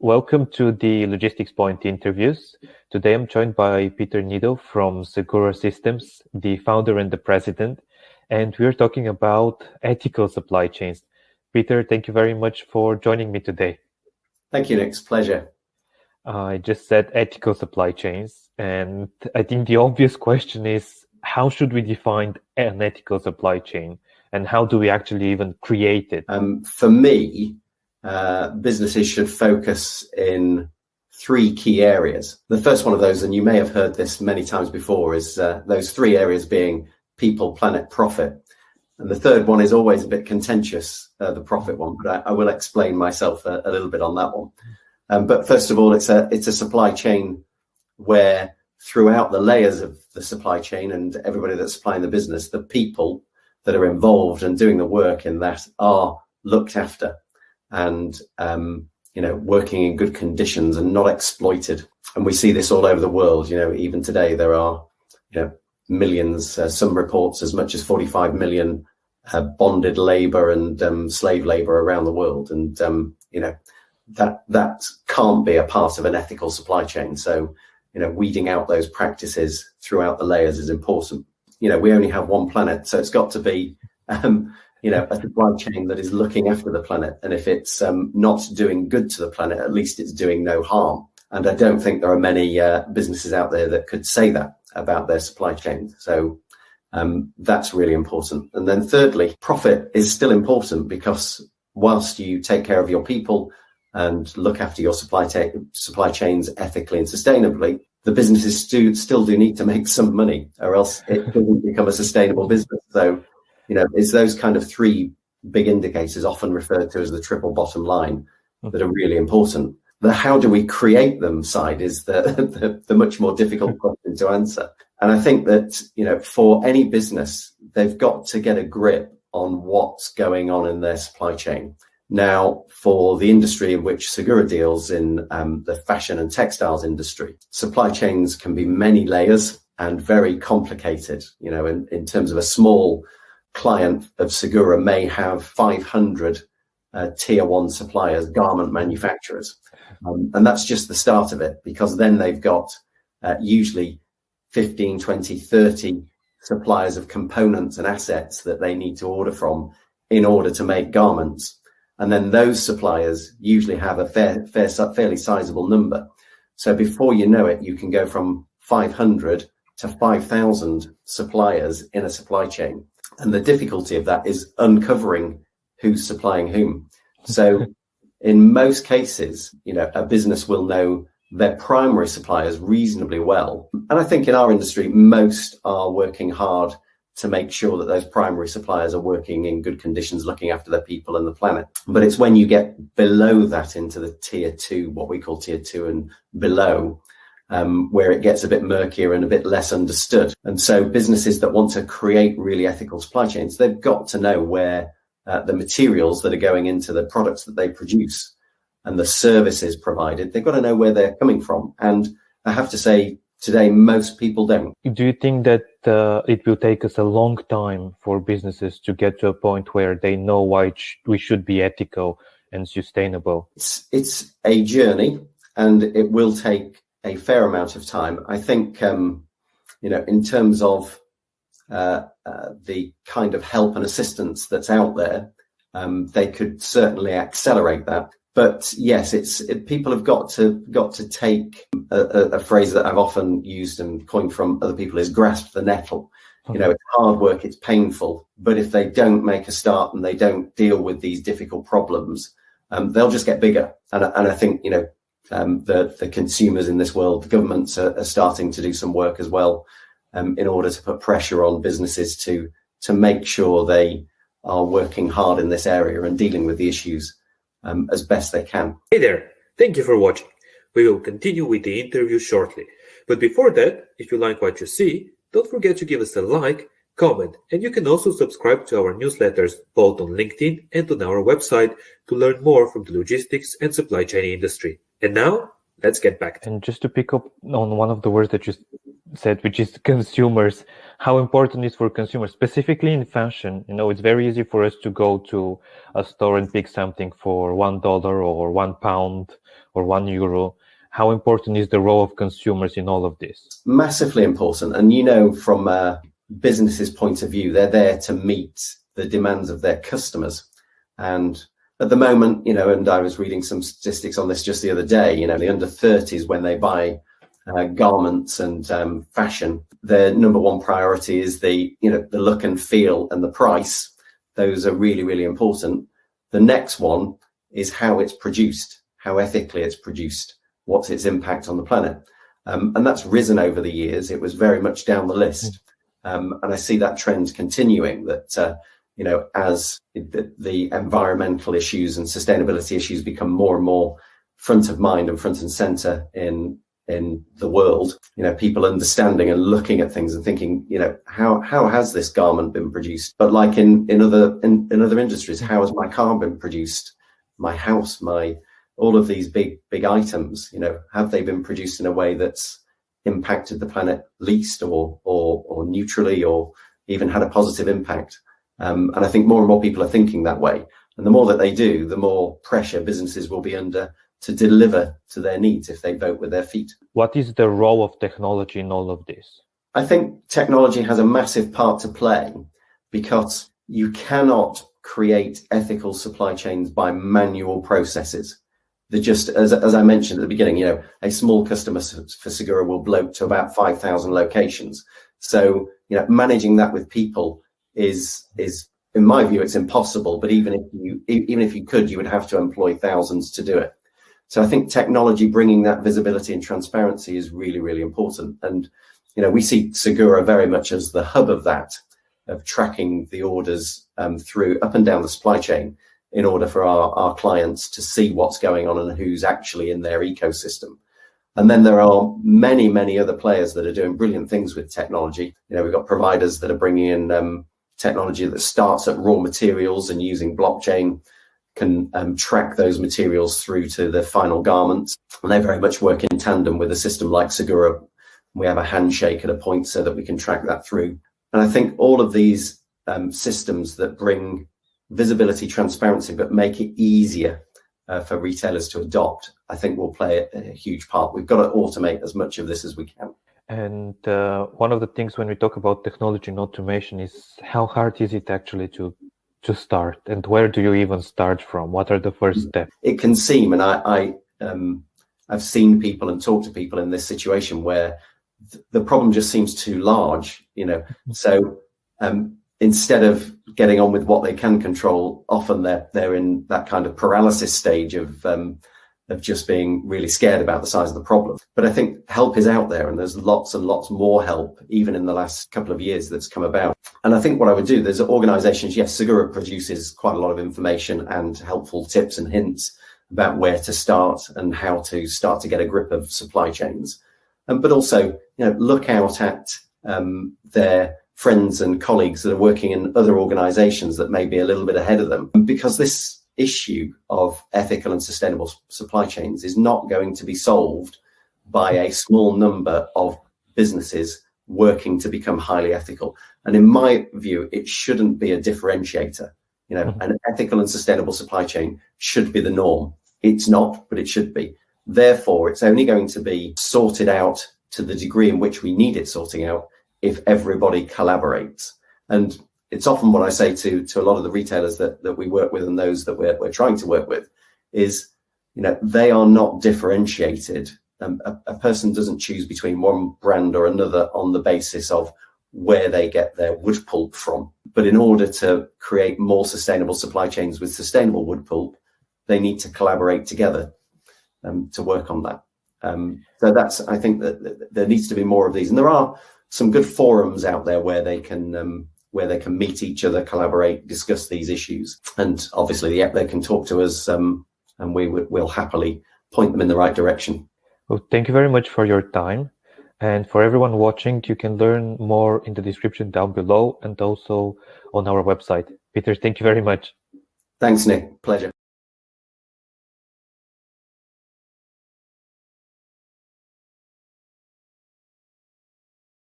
Welcome to the Logistics Point interviews. Today I'm joined by Peter Nido from Segura Systems, the founder and the president, and we're talking about ethical supply chains. Peter, thank you very much for joining me today. Thank you, Nick. It's a pleasure. I just said ethical supply chains, and I think the obvious question is, how should we define an ethical supply chain, and how do we actually even create it? For me, businesses should focus in three key areas. The first one of those, and you may have heard this many times before, is those three areas being people, planet, profit. And the third one is always a bit contentious, the profit one, but I will explain myself a little bit on that one. But first of all, it's a supply chain where throughout the layers of the supply chain and everybody that's supplying the business, the people that are involved and doing the work in that are looked after and working in good conditions and not exploited. And we see this all over the world. Even today there are millions, some reports as much as 45 million bonded labor and slave labor around the world, and that can't be a part of an ethical supply chain. So weeding out those practices throughout the layers is important. We only have one planet, so it's got to be a supply chain that is looking after the planet. And if it's not doing good to the planet, at least it's doing no harm. And I don't think there are many businesses out there that could say that about their supply chain. So that's really important. And then thirdly, profit is still important, because whilst you take care of your people and look after your supply chains ethically and sustainably, the businesses still do need to make some money, or else it doesn't become a sustainable business. So it's those kind of three big indicators, often referred to as the triple bottom line, that are really important. The how do we create them side is the much more difficult question to answer. And I think that, for any business, they've got to get a grip on what's going on in their supply chain. Now, for the industry in which Segura deals in, the fashion and textiles industry, supply chains can be many layers and very complicated. In terms of a small client of Segura may have 500 tier one suppliers, garment manufacturers. And that's just the start of it, because then they've got usually 15, 20, 30 suppliers of components and assets that they need to order from in order to make garments. And then those suppliers usually have a fairly sizable number. So before you know it, you can go from 500 to 5,000 suppliers in a supply chain. And the difficulty of that is uncovering who's supplying whom. So in most cases, a business will know their primary suppliers reasonably well. And I think in our industry, most are working hard to make sure that those primary suppliers are working in good conditions, looking after their people and the planet. But it's when you get below that into the tier two, what we call tier two and below, where it gets a bit murkier and a bit less understood. And so businesses that want to create really ethical supply chains, they've got to know where the materials that are going into the products that they produce and the services provided, they've got to know where they're coming from. And I have to say, today, most people don't. Do you think that it will take us a long time for businesses to get to a point where they know why we should be ethical and sustainable? It's a journey, and it will take a fair amount of time. I think, in terms of the kind of help and assistance that's out there, they could certainly accelerate that. But yes, people have got to take a phrase that I've often used and coined from other people is grasp the nettle. Okay. It's hard work, it's painful, but if they don't make a start and they don't deal with these difficult problems, they'll just get bigger. And I think the consumers in this world, the governments are starting to do some work as well, in order to put pressure on businesses to make sure they are working hard in this area and dealing with the issues as best they can. Hey there, thank you for watching. We will continue with the interview shortly. But before that, if you like what you see, don't forget to give us a like, comment, and you can also subscribe to our newsletters both on LinkedIn and on our website to learn more from the logistics and supply chain industry. And now, let's get back. And just to pick up on one of the words that you said, which is consumers, how important it is for consumers, specifically in fashion. It's very easy for us to go to a store and pick something for $1 or £1 or €1. How important is the role of consumers in all of this? Massively important. And from a business's point of view, they're there to meet the demands of their customers. And at the moment, and I was reading some statistics on this just the other day, the under 30s, when they buy garments and fashion, their number one priority is the look and feel and the price. Those are really, really important. The next one is how it's produced, how ethically it's produced, what's its impact on the planet. And that's risen over the years. It was very much down the list. And I see that trend continuing, that, as the environmental issues and sustainability issues become more and more front of mind and front and center in the world, people understanding and looking at things and thinking, how has this garment been produced? But like in other industries, how has my car been produced? My house, all of these big items, have they been produced in a way that's impacted the planet least or neutrally, or even had a positive impact? And I think more and more people are thinking that way. And the more that they do, the more pressure businesses will be under to deliver to their needs if they vote with their feet. What is the role of technology in all of this? I think technology has a massive part to play, because you cannot create ethical supply chains by manual processes. Just as I mentioned at the beginning, a small customer for Segura will bloat to about 5,000 locations. So, managing that with people is in my view, it's impossible. But even if you could, you would have to employ thousands to do it. So I think technology bringing that visibility and transparency is really, really important. And, we see Segura very much as the hub of that, of tracking the orders through up and down the supply chain, in order for our clients to see what's going on and who's actually in their ecosystem. And then there are many, many other players that are doing brilliant things with technology. We've got providers that are bringing in technology that starts at raw materials and using blockchain can track those materials through to the final garments. And they very much work in tandem with a system like Segura. We have a handshake at a point so that we can track that through. And I think all of these systems that bring visibility, transparency, but make it easier for retailers to adopt, I think will play a huge part. We've got to automate as much of this as we can. And one of the things when we talk about technology and automation is how hard is it actually to start, and where do you even start from? What are the first steps? It can seem, and I've seen people and talked to people in this situation where the problem just seems too large, So instead of getting on with what they can control, often they're in that kind of paralysis stage of just being really scared about the size of the problem. But I think help is out there, and there's lots and lots more help, even in the last couple of years, that's come about. And I think what I would do, there's organizations, yes, Segura produces quite a lot of information and helpful tips and hints about where to start and how to start to get a grip of supply chains. But also, look out at their friends and colleagues that are working in other organizations that may be a little bit ahead of them, because this issue of ethical and sustainable supply chains is not going to be solved by a small number of businesses working to become highly ethical. And in my view, it shouldn't be a differentiator. An ethical and sustainable supply chain should be the norm. It's not, but it should be. Therefore, it's only going to be sorted out to the degree in which we need it sorting out if everybody collaborates. And it's often what I say to a lot of the retailers that we work with, and those that we're trying to work with, is, they are not differentiated. A person doesn't choose between one brand or another on the basis of where they get their wood pulp from. But in order to create more sustainable supply chains with sustainable wood pulp, they need to collaborate together to work on that. So I think that there needs to be more of these, and there are some good forums out there where they can meet each other, collaborate, discuss these issues, and obviously they can talk to us, and we'll happily point them in the right direction. Well, thank you very much for your time, and for everyone watching, you can learn more in the description down below and also on our website. Peter, thank you very much. Thanks, Nick. Pleasure.